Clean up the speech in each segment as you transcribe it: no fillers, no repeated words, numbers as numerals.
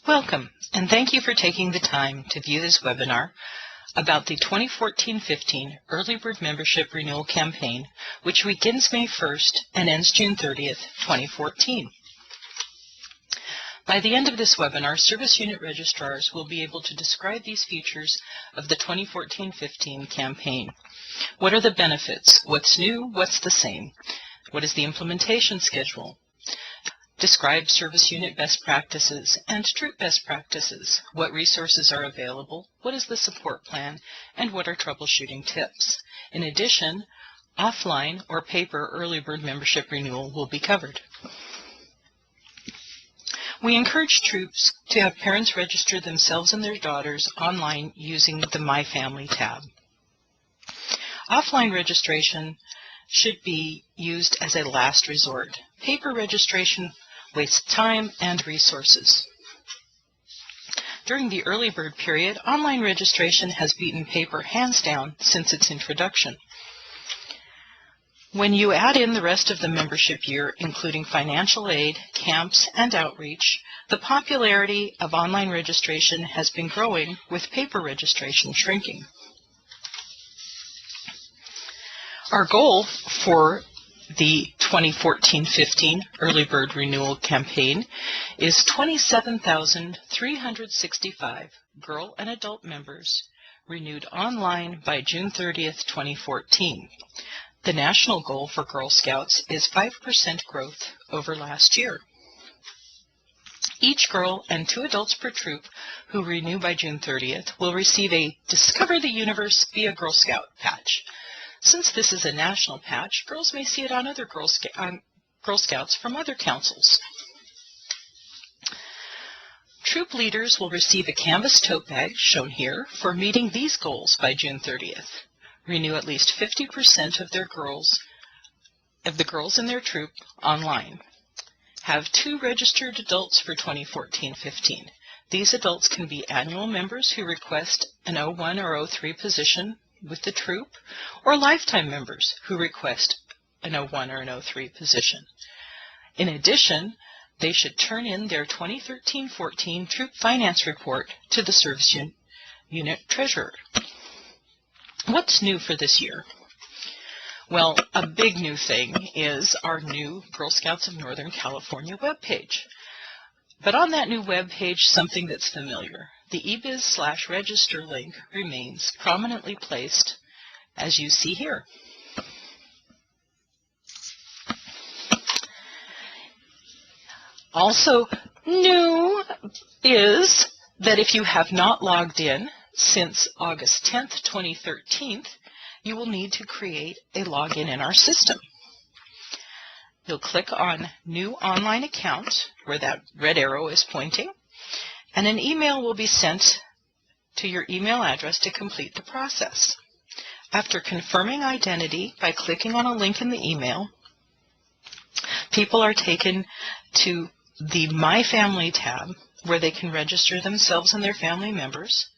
Welcome, and thank you for taking the time to view this webinar about the 2014-15 Early Bird Membership Renewal Campaign, which begins May 1st and ends June 30th, 2014. By the end of this webinar, Service Unit Registrars will be able to describe these features of the 2014-15 campaign. What are the benefits? What's new? What's the same? What is the implementation schedule? Describe service unit best practices and troop best practices. What resources are available? What is the support plan? And what are troubleshooting tips? In addition, offline or paper early bird membership renewal will be covered. We encourage troops to have parents register themselves and their daughters online using the My Family tab. Offline registration should be used as a last resort. Paper registration wastes time and resources. During the early bird period, online registration has beaten paper hands down since its introduction. When you add in the rest of the membership year, including financial aid, camps, and outreach, the popularity of online registration has been growing, with paper registration shrinking. Our goal for the 2014-15 Early Bird Renewal Campaign is 27,365 girl and adult members renewed online by June 30th, 2014. The national goal for Girl Scouts is 5% growth over last year. Each girl and 2 adults per troop who renew by June 30th will receive a Discover the Universe via Girl Scout patch. Since this is a national patch, girls may see it on other Girl Scouts from other councils. Troop leaders will receive a canvas tote bag, shown here, for meeting these goals by June 30th. Renew at least 50% of the girls in their troop online. Have 2 registered adults for 2014-15. These adults can be annual members who request an 01 or 03 position with the troop, or lifetime members who request an 01 or an 03 position. In addition, they should turn in their 2013-14 troop finance report to the service unit treasurer. What's new for this year? Well, a big new thing is our new Girl Scouts of Northern California webpage. But on that new webpage, something that's familiar. The eBiz/register link remains prominently placed, as you see here. Also new is that if you have not logged in since August 10th, 2013, you will need to create a login in our system. You'll click on New Online Account, where that red arrow is pointing, and an email will be sent to your email address to complete the process. After confirming identity by clicking on a link in the email, people are taken to the My Family tab, where they can register themselves and their family members,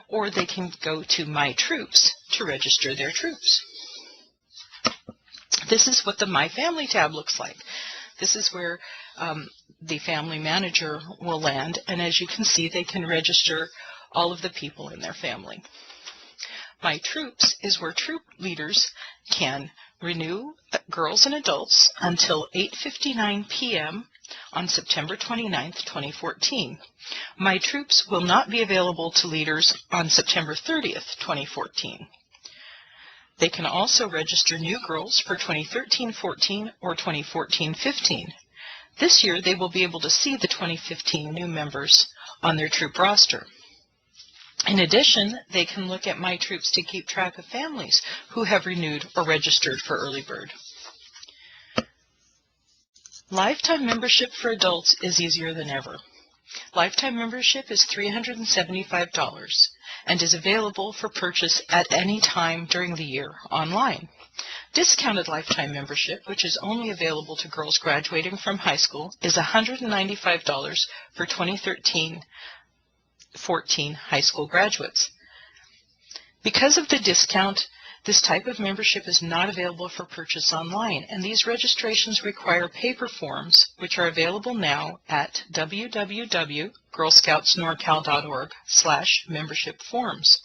or they can go to My Troops to register their troops. This is what the My Family tab looks like. This is where the family manager will land, and as you can see, they can register all of the people in their family. My Troops is where troop leaders can renew girls and adults until 8:59 p.m. on September 29th, 2014. My Troops will not be available to leaders on September 30th, 2014. They can also register new girls for 2013-14 or 2014-15. This year, they will be able to see the 2015 new members on their troop roster. In addition, they can look at My Troops to keep track of families who have renewed or registered for Early Bird. Lifetime membership for adults is easier than ever. Lifetime membership is $375 and is available for purchase at any time during the year online. Discounted lifetime membership, which is only available to girls graduating from high school, is $195 for 2013-14 high school graduates. Because of the discount, This type of membership is not available for purchase online, and these registrations require paper forms, which are available now at www.girlscoutsnorcal.org/membership forms.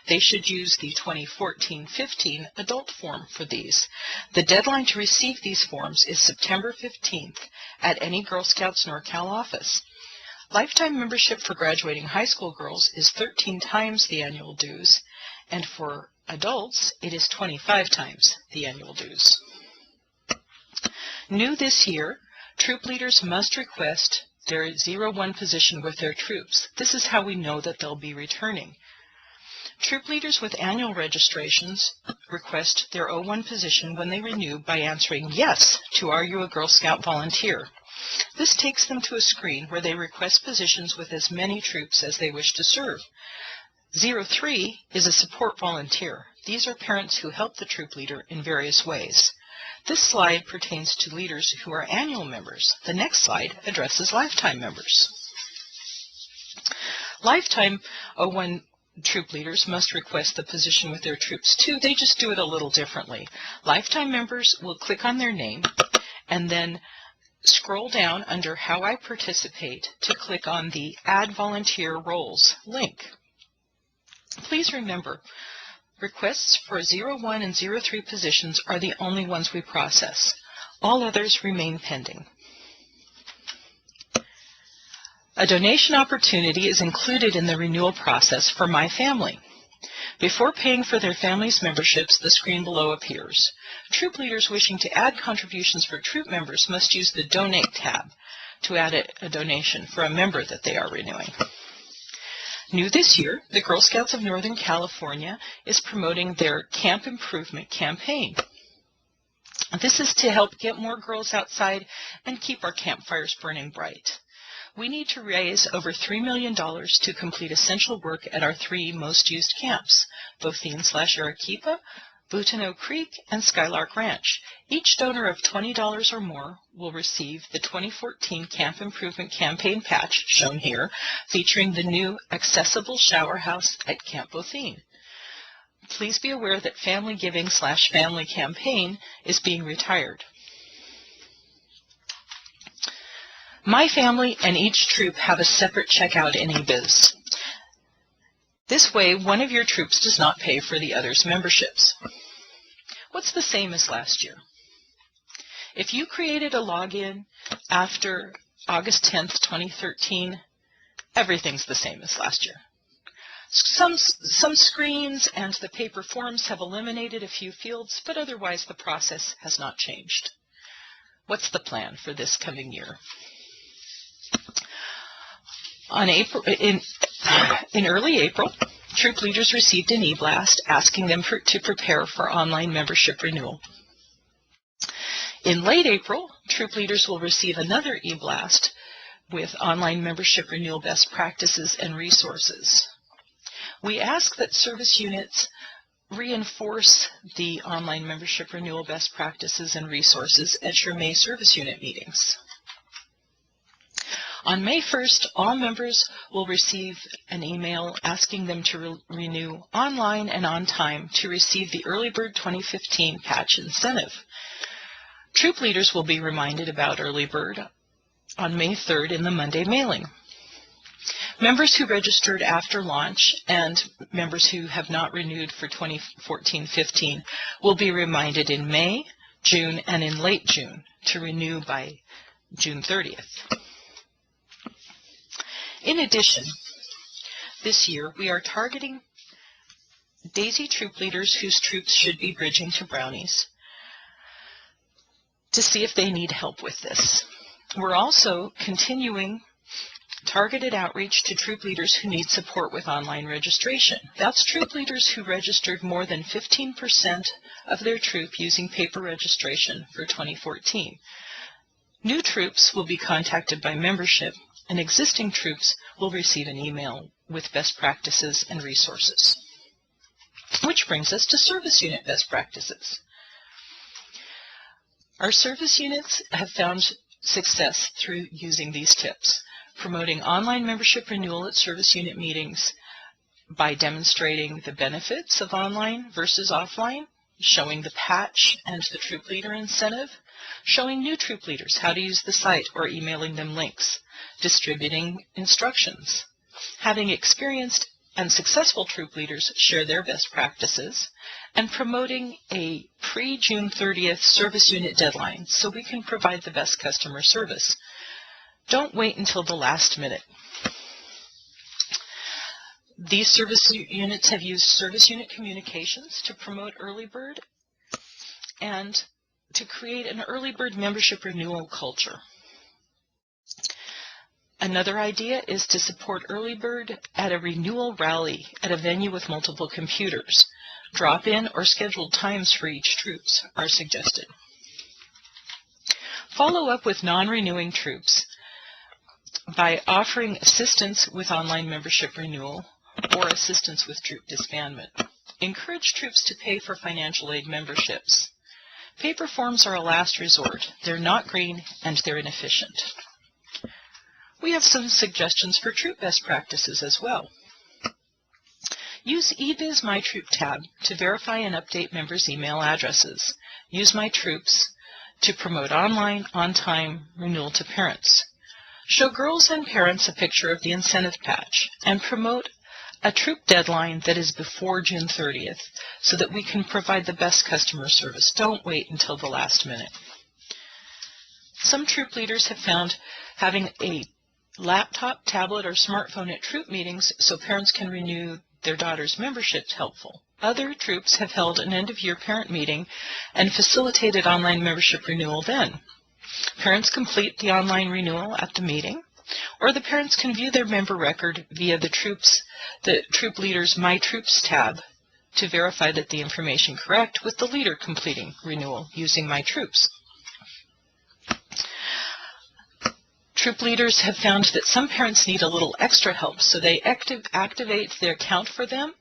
They should use the 2014-15 adult form for these. The deadline to receive these forms is September 15th at any Girl Scouts NorCal office. Lifetime membership for graduating high school girls is 13 times the annual dues, and for adults, it is 25 times the annual dues. New this year, troop leaders must request their 01 position with their troops. This is how we know that they'll be returning. Troop leaders with annual registrations request their 01 position when they renew by answering yes to "Are you a Girl Scout volunteer?" This takes them to a screen where they request positions with as many troops as they wish to serve. 03 is a support volunteer. These are parents who help the troop leader in various ways. This slide pertains to leaders who are annual members. The next slide addresses lifetime members. Lifetime 01 troop leaders must request the position with their troops too. They just do it a little differently. Lifetime members will click on their name and then scroll down under How I Participate to click on the Add Volunteer Roles link. Please remember, requests for 01 and 03 positions are the only ones we process. All others remain pending. A donation opportunity is included in the renewal process for My Family. Before paying for their family's memberships, the screen below appears. Troop leaders wishing to add contributions for troop members must use the Donate tab to add a donation for a member that they are renewing. New this year, the Girl Scouts of Northern California is promoting their Camp Improvement campaign. This is to help get more girls outside and keep our campfires burning bright. We need to raise over $3 million to complete essential work at our 3 most used camps, Bothin/Arequipa, Boutonneau Creek, and Skylark Ranch. Each donor of $20 or more will receive the 2014 Camp Improvement Campaign patch, shown here, featuring the new accessible shower house at Camp Bothin. Please be aware that Family Giving/Family Campaign is being retired. My Family and each troop have a separate checkout in eBiz. This way, one of your troops does not pay for the other's memberships. What's the same as last year? If you created a login after August 10th, 2013, everything's the same as last year. Some screens and the paper forms have eliminated a few fields, but otherwise the process has not changed. What's the plan for this coming year? In early April, troop leaders received an e-blast asking them to prepare for online membership renewal. In late April, troop leaders will receive another e-blast with online membership renewal best practices and resources. We ask that service units reinforce the online membership renewal best practices and resources at your May service unit meetings. On May 1st, all members will receive an email asking them to renew online and on time to receive the Early Bird 2015 patch incentive. Troop leaders will be reminded about Early Bird on May 3rd in the Monday mailing. Members who registered after launch and members who have not renewed for 2014-15 will be reminded in May, June, and in late June to renew by June 30th. In addition, this year we are targeting Daisy troop leaders whose troops should be bridging to Brownies to see if they need help with this. We're also continuing targeted outreach to troop leaders who need support with online registration. That's troop leaders who registered more than 15% of their troop using paper registration for 2014. New troops will be contacted by membership, and existing troops will receive an email with best practices and resources. Which brings us to service unit best practices. Our service units have found success through using these tips: promoting online membership renewal at service unit meetings, by demonstrating the benefits of online versus offline, showing the patch and the troop leader incentive, showing new troop leaders how to use the site or emailing them links, distributing instructions, having experienced and successful troop leaders share their best practices, and promoting a pre-June 30th service unit deadline so we can provide the best customer service. Don't wait until the last minute. These service units have used service unit communications to promote early bird and to create an early bird membership renewal culture. Another idea is to support early bird at a renewal rally at a venue with multiple computers. Drop-in or scheduled times for each troops are suggested. Follow up with non-renewing troops by offering assistance with online membership renewal or assistance with troop disbandment. Encourage troops to pay for financial aid memberships. Paper forms are a last resort. They're not green and they're inefficient. We have some suggestions for troop best practices as well. Use eBiz My Troop tab to verify and update members' email addresses. Use My Troops to promote online, on-time renewal to parents. Show girls and parents a picture of the incentive patch and promote a troop deadline that is before June 30th so that we can provide the best customer service. Don't wait until the last minute. Some troop leaders have found having a laptop, tablet, or smartphone at troop meetings so parents can renew their daughter's memberships helpful. Other troops have held an end-of-year parent meeting and facilitated online membership renewal then. Parents complete the online renewal at the meeting, or the parents can view their member record via the troop leader's My Troops tab to verify that the information correct with the leader completing renewal using My Troops. Troop leaders have found that some parents need a little extra help, so they activate their account for them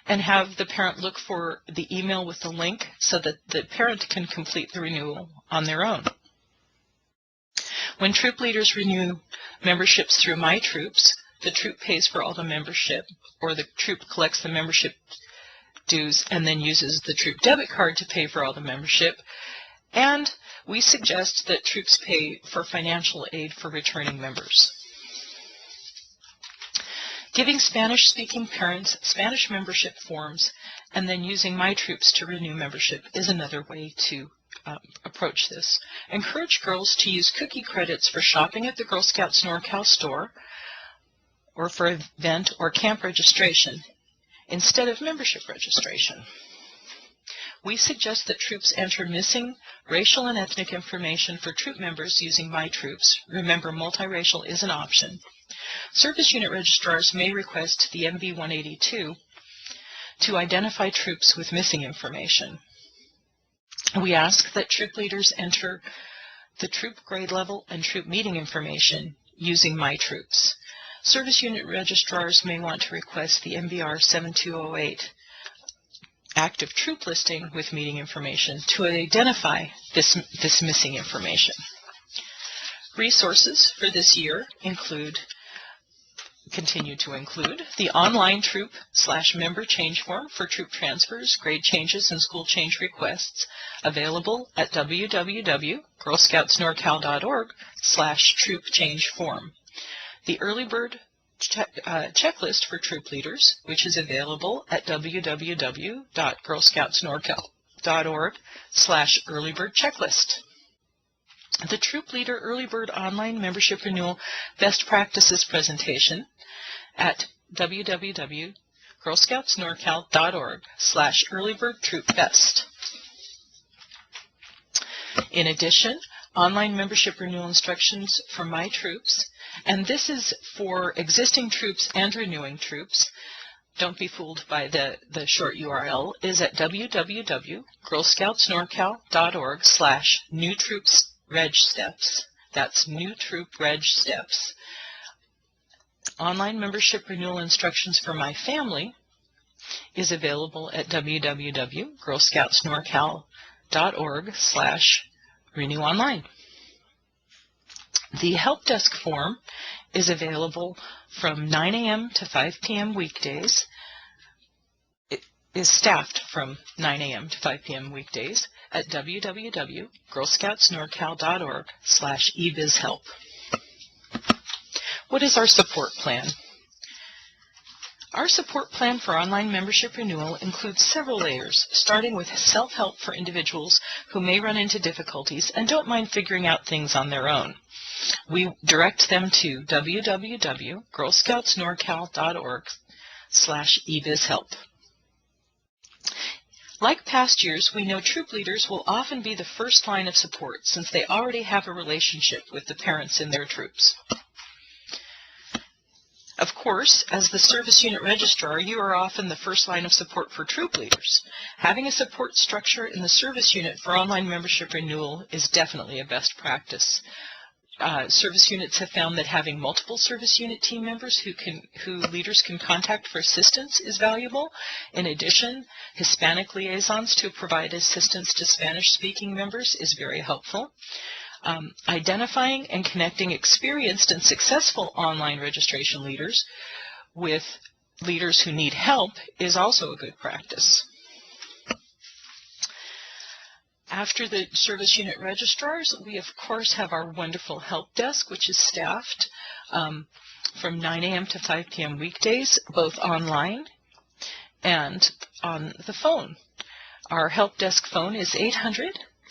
and have the parent look for the email with the link so that the parent can complete the renewal on their own. When troop leaders renew memberships through My Troops, the troop pays for all the membership, or the troop collects the membership dues and then uses the troop debit card to pay for all the membership. And we suggest that troops pay for financial aid for returning members. Giving Spanish-speaking parents Spanish membership forms and then using My Troops to renew membership is another way to approach this. Encourage girls to use cookie credits for shopping at the Girl Scouts NorCal store or for event or camp registration instead of membership registration. We suggest that troops enter missing racial and ethnic information for troop members using My Troops. Remember, multiracial is an option. Service unit registrars may request the MB-182 to identify troops with missing information. We ask that troop leaders enter the troop grade level and troop meeting information using My Troops. Service unit registrars may want to request the MBR 7208 active troop listing with meeting information to identify this missing information. Resources for this year continue to include the online troop/member change form for troop transfers, grade changes, and school change requests, available at www.girlscoutsnorcal.org/troop change form. The early bird checklist for troop leaders, which is available at www.girlscoutsnorcal.org/earlybird-checklist. The Troop Leader Early Bird Online Membership Renewal Best Practices presentation at www.girlscoutsnorcal.org/earlybirdtroopbest. In addition, online membership renewal instructions for My Troops, and this is for existing troops and renewing troops. Don't be fooled by the short URL, is at www.girlscoutsnorcal.org/newtroopsregsteps. That's new troop reg steps. Online membership renewal instructions for My Family is available at www.girlscoutsnorcal.org/renew-online. The help desk form is available from 9 a.m. to 5 p.m. weekdays is staffed from 9 a.m. to 5 p.m. weekdays at www.girlscoutsnorcal.org/ebizhelp. What is our support plan? Our support plan for online membership renewal includes several layers, starting with self-help for individuals who may run into difficulties and don't mind figuring out things on their own. We direct them to www.girlscoutsnorcal.org/ebizhelp. Like past years, we know troop leaders will often be the first line of support since they already have a relationship with the parents in their troops. Of course, as the service unit registrar, you are often the first line of support for troop leaders. Having a support structure in the service unit for online membership renewal is definitely a best practice. Service units have found that having multiple service unit team members who leaders can contact for assistance is valuable. In addition, Hispanic liaisons to provide assistance to Spanish-speaking members is very helpful. Identifying and connecting experienced and successful online registration leaders with leaders who need help is also a good practice. After the service unit registrars, we of course have our wonderful help desk, which is staffed from 9 a.m. to 5 p.m. weekdays, both online and on the phone. Our help desk phone is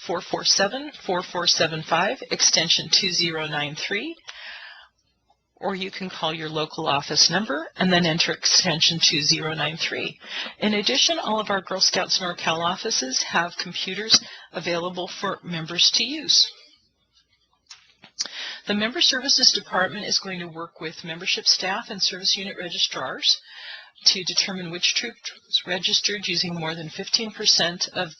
800-447-4475, extension 2093, or you can call your local office number and then enter extension 2093. In addition, all of our Girl Scouts NorCal offices have computers available for members to use. The Member Services Department is going to work with membership staff and service unit registrars to determine which troops registered using more than 15% of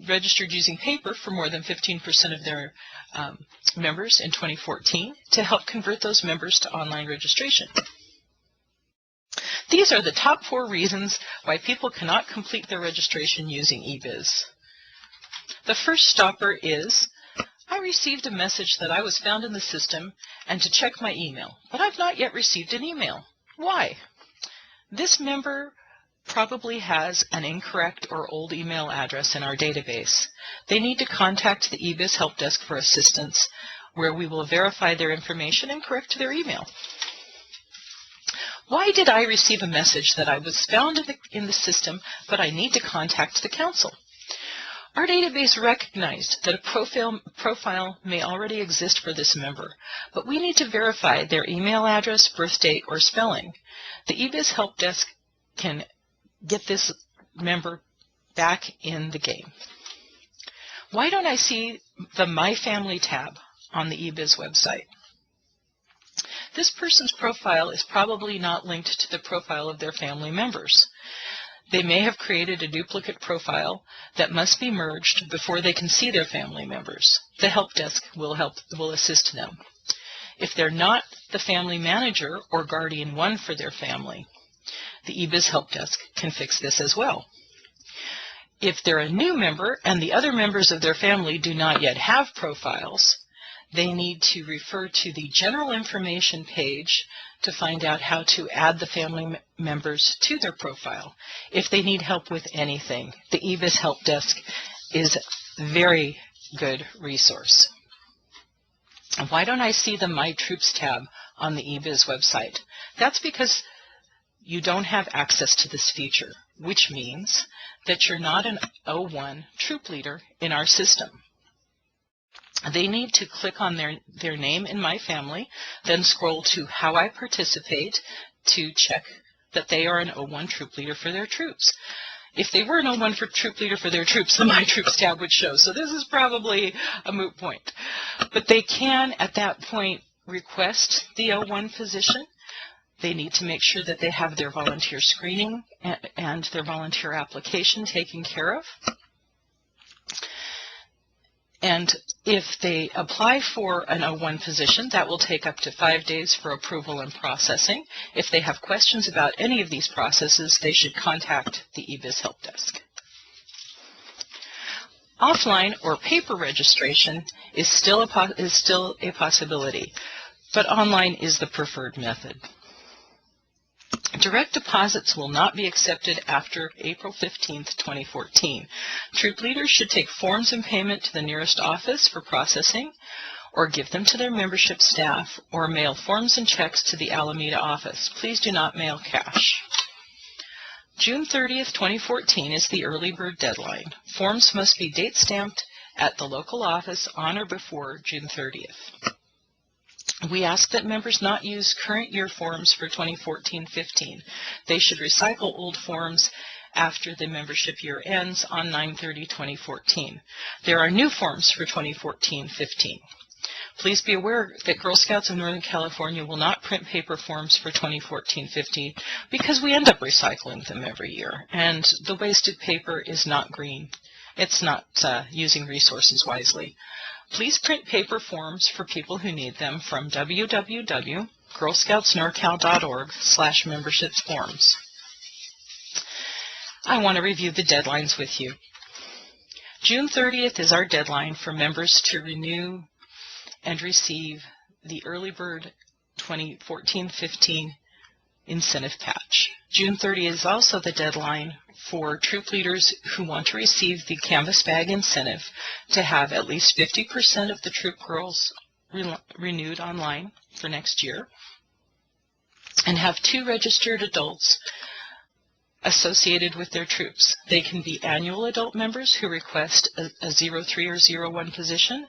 registered using paper for more than 15% of their members in 2014 to help convert those members to online registration. These are the top 4 reasons why people cannot complete their registration using eBiz. The first stopper is, I received a message that I was found in the system and to check my email, but I've not yet received an email. Why? This member probably has an incorrect or old email address in our database. They need to contact the eBiz Help Desk for assistance, where we will verify their information and correct their email. Why did I receive a message that I was found in the system, but I need to contact the council? Our database recognized that a profile may already exist for this member, but we need to verify their email address, birth date, or spelling. The eBiz Help Desk can get this member back in the game. Why don't I see the My Family tab on the eBiz website? This person's profile is probably not linked to the profile of their family members. They may have created a duplicate profile that must be merged before they can see their family members. The help desk will assist them. If they're not the family manager or guardian one for their family, the eBiz Help Desk can fix this as well. If they're a new member and the other members of their family do not yet have profiles, they need to refer to the general information page to find out how to add the family members to their profile. If they need help with anything, the eBiz Help Desk is a very good resource. Why don't I see the My Troops tab on the eBiz website? That's because you don't have access to this feature, which means that you're not an O1 troop leader in our system. They need to click on their name in My Family, then scroll to How I Participate to check that they are an O1 troop leader for their troops. If they were an O1 troop leader for their troops, the My Troops tab would show. So this is probably a moot point. But they can, at that point, request the O1 position. They need to make sure that they have their volunteer screening and their volunteer application taken care of. And if they apply for an O1 position, that will take up to 5 days for approval and processing. If they have questions about any of these processes, they should contact the eBiz Help Desk. Offline or paper registration is still a possibility, but online is the preferred method. Direct deposits will not be accepted after April 15, 2014. Troop leaders should take forms and payment to the nearest office for processing, or give them to their membership staff, or mail forms and checks to the Alameda office. Please do not mail cash. June 30th, 2014 is the early bird deadline. Forms must be date stamped at the local office on or before June 30th. We ask that members not use current year forms for 2014-15. They should recycle old forms after the membership year ends on 9/30/2014. There are new forms for 2014-15. Please be aware that Girl Scouts of Northern California will not print paper forms for 2014-15 because we end up recycling them every year, and the wasted paper is not green. It's not using resources wisely. Please print paper forms for people who need them from www.girlscoutsnorcal.org/membership-forms. I want to review the deadlines with you. June 30th is our deadline for members to renew and receive the Early Bird 2014-15 incentive patch. June 30th is also the deadline for troop leaders who want to receive the canvas bag incentive to have at least 50% of the troop girls renewed online for next year, and have 2 registered adults associated with their troops. They can be annual adult members who request a 03 or 01 position,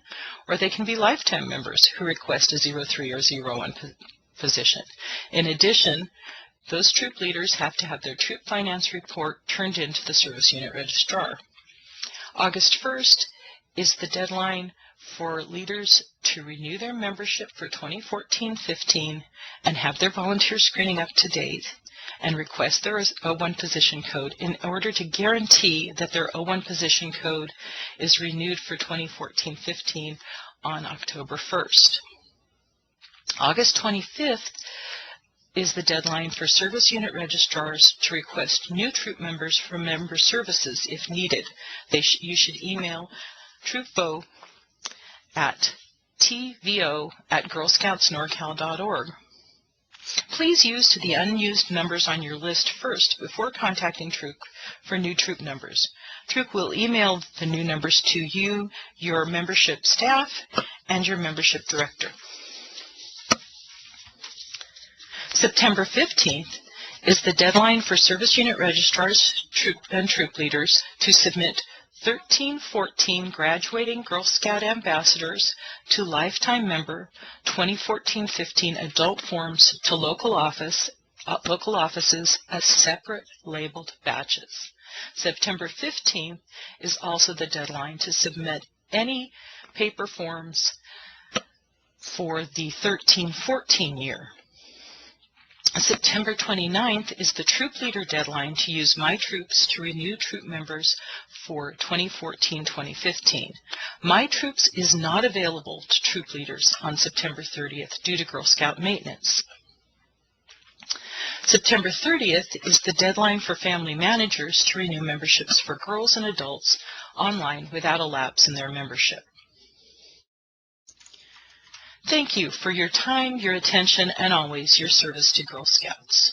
or they can be lifetime members who request a 03 or 01 position. In addition, those troop leaders have to have their troop finance report turned into the service unit registrar. August 1st is the deadline for leaders to renew their membership for 2014-15 and have their volunteer screening up to date and request their O1 position code in order to guarantee that their O1 position code is renewed for 2014-15 on October 1st. August 25th is the deadline for service unit registrars to request new troop members from member services if needed. You should email troopvo at tvo@girlscoutsnorcal.org. Please use the unused numbers on your list first before contacting Troop for new troop numbers. Troop will email the new numbers to you, your membership staff, and your membership director. September 15th is the deadline for service unit registrars and troop leaders to submit 1314 graduating Girl Scout ambassadors to lifetime member 2014-15 adult forms to local offices as separate labeled batches. September 15th is also the deadline to submit any paper forms for the 13-14 year. September 29th is the troop leader deadline to use My Troops to renew troop members for 2014-2015. My Troops is not available to troop leaders on September 30th due to Girl Scout maintenance. September 30th is the deadline for family managers to renew memberships for girls and adults online without a lapse in their membership. Thank you for your time, your attention, and always your service to Girl Scouts.